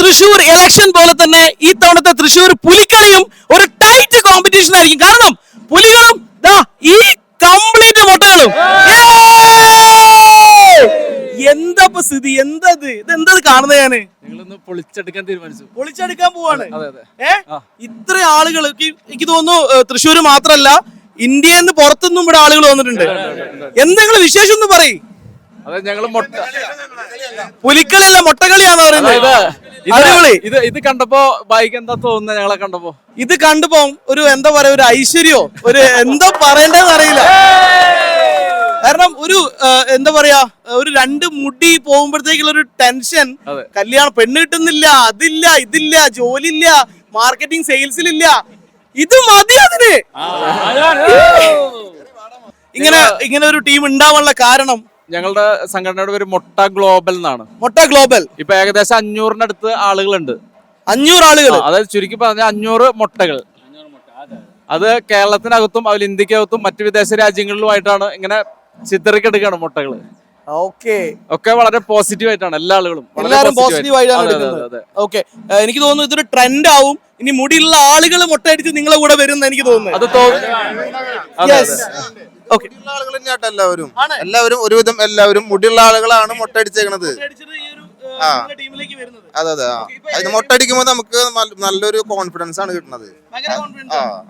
Thrissur election പോലെ തന്നെ ഈ തവണത്തെ തൃശ്ശൂർ പുലിക്കളിയും ഒരു ടൈറ്റ് കോമ്പറ്റീഷൻ ആയിരിക്കും. കാരണം പുലികളും ഈ കംപ്ലീറ്റ് മുട്ടകളും. എന്താ സ്ഥിതി? എന്തത് ഇതെന്തത് കാണുന്നത്? ഞാന് പൊളിച്ചെടുക്കാൻ പോവാണ്. ഇത്ര ആളുകൾ എനിക്ക് തോന്നുന്നു തൃശ്ശൂർ മാത്രല്ല ഇന്ത്യയിൽ നിന്ന് പുറത്തുനിന്നും ഇവിടെ ആളുകൾ വന്നിട്ടുണ്ട്. എന്തെങ്കിലും വിശേഷം ഒന്ന് പറയും. പുലിക്കളിയല്ല മുട്ടക്കളിയാന്ന് പറയുന്നത്. ഇത് കണ്ടപ്പോ ബൈക്ക് എന്താ തോന്നുന്നത്? ഞങ്ങളെ കണ്ടപ്പോ ഇത് കണ്ടപ്പോ ഒരു എന്താ പറയാ, ഒരു ഐശ്വര്യോ ഒരു എന്താ പറയണ്ടെന്ന് അറിയില്ല. കാരണം ഒരു എന്താ പറയാ, ഒരു രണ്ട് മുടി പോകുമ്പോഴത്തേക്കുള്ള ഒരു ടെൻഷൻ. കല്യാണം, പെണ്ണ് കിട്ടുന്നില്ല, അതില്ല ഇതില്ല, ജോലി ഇല്ല, മാർക്കറ്റിംഗ് സെയിൽസിലില്ല. ഇത് മതി അതിന്. ഇങ്ങനെ ഒരു ടീം ഉണ്ടാവാനുള്ള കാരണം ഞങ്ങളുടെ സംഘടനയുടെ പേര് മൊട്ട ഗ്ലോബൽ എന്നാണ്. മൊട്ട ഗ്ലോബൽ ഇപ്പൊ ഏകദേശം 500-നടുത്ത് ആളുകളുണ്ട്. 500 ആളുകൾ, അതായത് ചുരുക്കി പറഞ്ഞ 500 മുട്ടകൾ. അത് കേരളത്തിനകത്തും അതിൽ ഇന്ത്യക്കകത്തും മറ്റു വിദേശ രാജ്യങ്ങളിലുമായിട്ടാണ് ഇങ്ങനെ ചിതറിക്കെടുക്കുകയാണ് മുട്ടകള്. ഒക്കെ വളരെ പോസിറ്റീവ് ആയിട്ടാണ് എല്ലാവരും പോസിറ്റീവ് ആയിട്ടാണ് എടുക്കുന്നത്. ഓക്കെ, എനിക്ക് തോന്നുന്നു ഇതൊരു ട്രെൻഡ് ആവും. ഇനി മുടിയുള്ള ആളുകൾ മുട്ടയടിച്ച് നിങ്ങളെ കൂടെ വരും എനിക്ക് തോന്നുന്നു. എല്ലാവരും ഒരുവിധം എല്ലാവരും മുടിയുള്ള ആളുകളാണ് മുട്ടയടിച്ചേക്കണത്. അതെ അതെ. അത് മുട്ടടിക്കുമ്പോ നമുക്ക് നല്ലൊരു കോൺഫിഡൻസ് ആണ് കിട്ടുന്നത്.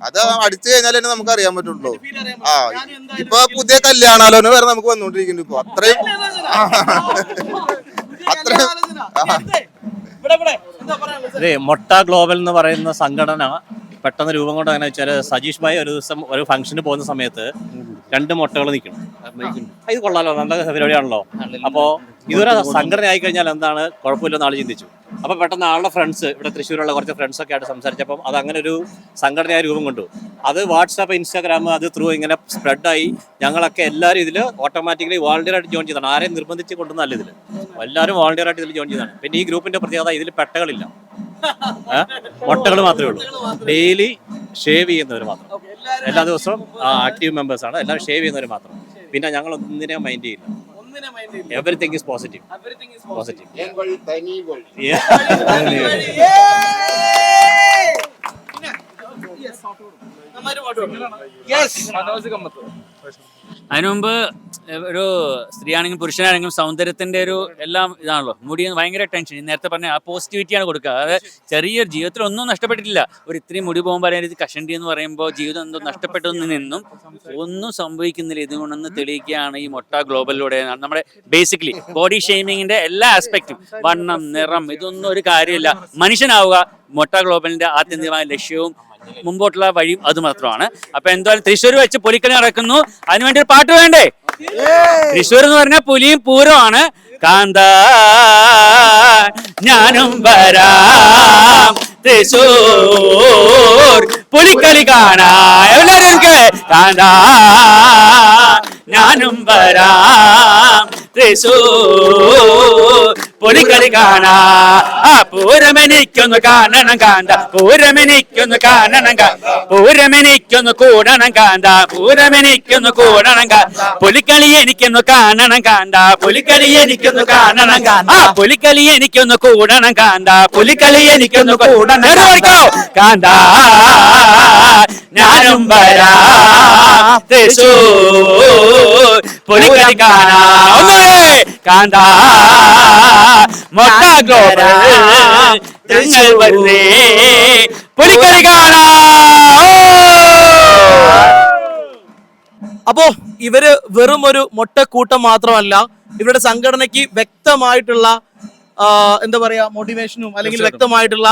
അത് അടിച്ചു കഴിഞ്ഞാൽ തന്നെ നമുക്ക് അറിയാൻ പറ്റുള്ളൂ. ഇപ്പൊ പുതിയ കല്യാണാലോചന വരെ നമുക്ക് വന്നോണ്ടിരിക്കുന്നു. ഇപ്പൊ അത്രയും മൊട്ട ഗ്ലോബൽ എന്ന് പറയുന്ന സംഘടന പെട്ടെന്ന് രൂപം കൊണ്ട് അങ്ങനെ വെച്ചാൽ സജീഷ് ഭായ് ഒരു ദിവസം ഒരു ഫംഗ്ഷന് പോകുന്ന സമയത്ത് 2 മുട്ടകൾ നിൽക്കണം. ഇത് കൊള്ളാലോ, നല്ല പരിപാടിയാണല്ലോ. അപ്പോൾ ഇതൊരു സംഘടന ആയി കഴിഞ്ഞാൽ എന്താണ് കുഴപ്പമില്ലെന്ന് ആൾ ചിന്തിച്ചു. അപ്പോൾ പെട്ടെന്ന് ആളുടെ ഫ്രണ്ട്സ്, ഇവിടെ തൃശ്ശൂരുള്ള കുറച്ച് ഫ്രണ്ട്സൊക്കെ ആയിട്ട് സംസാരിച്ചപ്പം അത് അങ്ങനെ ഒരു സംഘടനയായി രൂപം കൊണ്ടു. അത് വാട്സാപ്പ്, ഇൻസ്റ്റാഗ്രാം അത് ത്രൂ ഇങ്ങനെ സ്പ്രെഡായി. ഞങ്ങളൊക്കെ എല്ലാവരും ഇതിൽ ഓട്ടോമാറ്റിക്കലി വോളണ്ടിയറായിട്ട് ജോയിൻ ചെയ്തതാണ്. ആരെയും നിർബന്ധിച്ച് കൊണ്ടുവന്നല്ല. ഇതിൽ എല്ലാവരും വോളണ്ടിയറായിട്ട് ഇതിൽ ജോയിൻ ചെയ്തതാണ്. പിന്നെ ഈ ഗ്രൂപ്പിന്റെ പ്രത്യേകത, ഇതിൽ പെട്ടകളില്ല, മുട്ടകൾ മാത്രമേ ഉള്ളൂ. ഡെയിലി ഷേവ് ചെയ്യുന്നവർ മാത്രം. എല്ലാ ദിവസവും ആക്റ്റീവ് മെമ്പേഴ്സാണ്. എല്ലാവരും ഷേവ് ചെയ്യുന്നവർ മാത്രം. പിന്നെ ഞങ്ങൾ ഒന്നിനെ മൈൻഡ് ചെയ്യില്ല. Everything is positive. അതിനു മുമ്പ് ഒരു സ്ത്രീയാണെങ്കിലും പുരുഷനാണെങ്കിലും സൗന്ദര്യത്തിന്റെ ഒരു എല്ലാം ഇതാണല്ലോ. മുടി ഭയങ്കര ടെൻഷൻ. നേരത്തെ പറഞ്ഞ ആ പോസിറ്റിവിറ്റിയാണ് കൊടുക്കുക. അതായത് ചെറിയൊരു ജീവിതത്തിൽ ഒന്നും നഷ്ടപ്പെട്ടിട്ടില്ല. ഒരു ഇത്രയും മുടി പോകുമ്പോൾ അതിനകത്ത് കഷണ്ടി എന്ന് പറയുമ്പോൾ ജീവിതം എന്തോ നഷ്ടപ്പെട്ടതിൽ നിന്നും ഒന്നും സംഭവിക്കുന്നില്ല. ഇതുകൊണ്ടൊന്ന് തെളിയിക്കുകയാണ് ഈ മൊട്ട ഗ്ലോബലിലൂടെ. നമ്മുടെ ബേസിക്കലി ബോഡി ഷെയ്മിങ്ങിന്റെ എല്ലാ ആസ്പെക്റ്റും, വണ്ണം, നിറം, ഇതൊന്നും ഒരു കാര്യമില്ല. മനുഷ്യനാവുക മൊട്ട ഗ്ലോബലിന്റെ ആത്യന്തികമായ ലക്ഷ്യവും മുമ്പോട്ടുള്ള വഴിയും അത് മാത്രമാണ്. അപ്പൊ എന്തായാലും തൃശ്ശൂർ വെച്ച് പുലിക്കളി നടക്കുന്നു. അതിനുവേണ്ടി ഒരു പാട്ട് വേണ്ടേ? തൃശ്ശൂർ എന്ന് പറഞ്ഞാൽ പുലിയും പൂരമാണ്. കാന്ത ഞാനും വരാം തൃശ്ശൂർ പുലിക്കളി കാണാ. എല്ലാവരും കാന്ത ഞാനും വരാം തൃശ്ശൂർ പുലിക്കളി കാണാ. പൂരമെനിക്കൊന്ന് കാണണം കാന്ത, പൂരമെനിക്കൊന്ന് കാണണം കാന്ത, പൂരമെനിക്കൊന്ന് കൂടണം കാന്ത, പൂരമെനിക്കൊന്ന് കൂടണം കാന്ത, പുലിക്കളി എനിക്കൊന്ന് കാണണം കാന്ത, പുലിക്കളി എനിക്കൊന്ന് കാണണം കാന്ത, പുലിക്കളി എനിക്കൊന്ന് കൂടണം കാന്ത, പുലിക്കളി എനിക്കൊന്ന് കൂടണം കാന്ത. ഞാനും വരാം തൃശ്ശൂർ പുലിക്കളി കാണാ. കാന്ത മൊട്ട ഗ്ലോബൽ ഞങ്ങൾ വന്നേ പുലിക്കളി കാണാ. അപ്പോ ഇവര് വെറും ഒരു മൊട്ടക്കൂട്ടം മാത്രമല്ല, ഇവരുടെ സംഘടനയ്ക്ക് വ്യക്തമായിട്ടുള്ള എന്താ പറയാ മോട്ടിവേഷനും അല്ലെങ്കിൽ വ്യക്തമായിട്ടുള്ള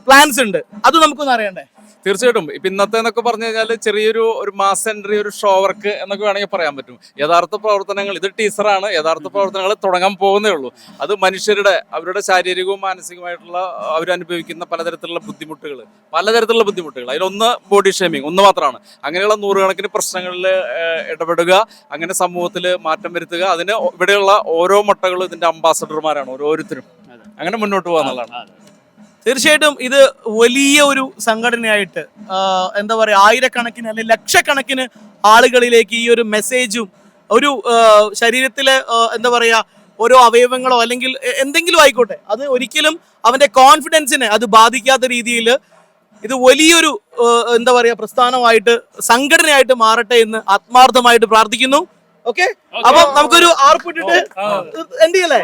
പ്ലാൻസ് ഉണ്ട്. അത് നമുക്കൊന്ന് അറിയണ്ടേ? തീർച്ചയായിട്ടും. ഇപ്പൊ ഇന്നത്തെ എന്നൊക്കെ പറഞ്ഞു കഴിഞ്ഞാൽ ചെറിയൊരു മാസ് എൻട്രി, ഒരു ഷോ വർക്ക് എന്നൊക്കെ വേണമെങ്കിൽ പറയാൻ പറ്റും. യഥാർത്ഥ പ്രവർത്തനങ്ങൾ, ഇത് ടീസറാണ്. യഥാർത്ഥ പ്രവർത്തനങ്ങൾ തുടങ്ങാൻ പോകുന്നേ ഉള്ളൂ. അത് മനുഷ്യരുടെ അവരുടെ ശാരീരികവും മാനസികമായിട്ടുള്ള അവരനുഭവിക്കുന്ന പലതരത്തിലുള്ള ബുദ്ധിമുട്ടുകൾ. അതിലൊന്ന് ബോഡി ഷേമിങ്, ഒന്ന് മാത്രമാണ്. അങ്ങനെയുള്ള നൂറുകണക്കിന് പ്രശ്നങ്ങളിൽ ഇടപെടുക, അങ്ങനെ സമൂഹത്തിൽ മാറ്റം വരുത്തുക. അതിന് ഇവിടെയുള്ള ഓരോ മുട്ടകളും ഇതിന്റെ അംബാസഡർമാരാണ് ഓരോരുത്തരും. അങ്ങനെ മുന്നോട്ട് പോകുന്നതാണ്. തീർച്ചയായിട്ടും ഇത് വലിയ ഒരു സംഘടനയായിട്ട് എന്താ പറയാ, ആയിരക്കണക്കിന് അല്ലെങ്കിൽ ലക്ഷക്കണക്കിന് ആളുകളിലേക്ക് ഈ ഒരു മെസ്സേജും ഒരു ശരീരത്തിലെ എന്താ പറയാ ഓരോ അവയവങ്ങളോ അല്ലെങ്കിൽ എന്തെങ്കിലും ആയിക്കോട്ടെ, അത് ഒരിക്കലും അവന്റെ കോൺഫിഡൻസിനെ അത് ബാധിക്കാത്ത രീതിയിൽ ഇത് വലിയൊരു എന്താ പറയാ പ്രസ്ഥാനമായിട്ട് സംഘടനയായിട്ട് മാറട്ടെ എന്ന് ആത്മാർത്ഥമായിട്ട് പ്രാർത്ഥിക്കുന്നു. ഓക്കെ, അപ്പൊ നമുക്കൊരു ആർപ്പിട്ടിട്ട് എന്ത് ചെയ്യല്ലേ?